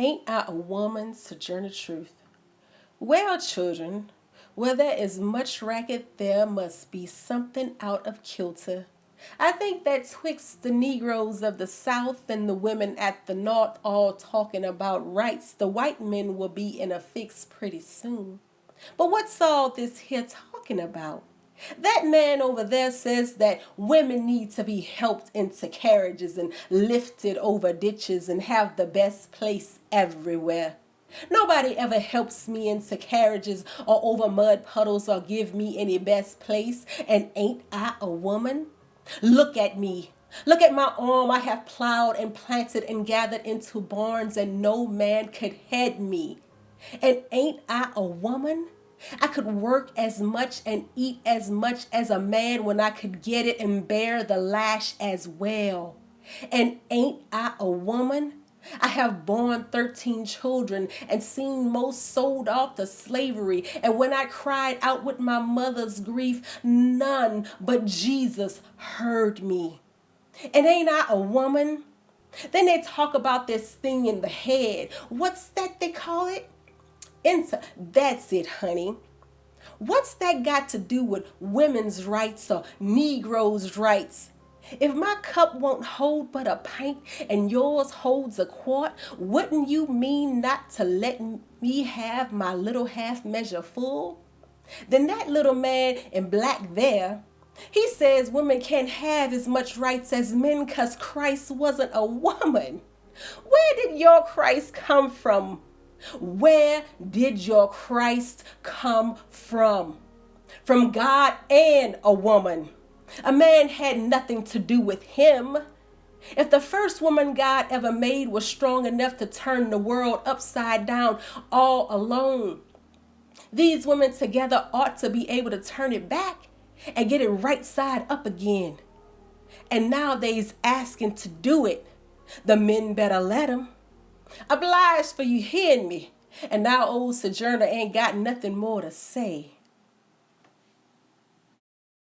Ain't I a woman, Sojourner truth? Well, children, where there is much racket, there must be something out of kilter. I think that twixt the Negroes of the South and the women at the North all talking about rights, the white men will be in a fix pretty soon. But what's all this here talking about? That man over there says that women need to be helped into carriages and lifted over ditches and have the best place everywhere. Nobody ever helps me into carriages or over mud puddles or give me any best place. And ain't I a woman? Look at me. Look at my arm. I have plowed and planted and gathered into barns, and no man could head me. And ain't I a woman? I could work as much and eat as much as a man when I could get it and bear the lash as well. And ain't I a woman? I have borne 13 children and seen most sold off to slavery. And when I cried out with my mother's grief, none but Jesus heard me. And ain't I a woman? Then they talk about this thing in the head. What's that they call it? That's it, honey. What's that got to do with women's rights or Negroes' rights? If my cup won't hold but a pint and yours holds a quart, wouldn't you mean not to let me have my little half measure full? Then that little man in black there, he says women can't have as much rights as men because Christ wasn't a woman. Where did your Christ come from? Where did your Christ come from? From God and a woman. A man had nothing to do with him. If the first woman God ever made was strong enough to turn the world upside down all alone, these women together ought to be able to turn it back and get it right side up again. And now they's asking to do it. The men better let 'em. Obliged for you hearing me. And now old Sojourner ain't got nothing more to say.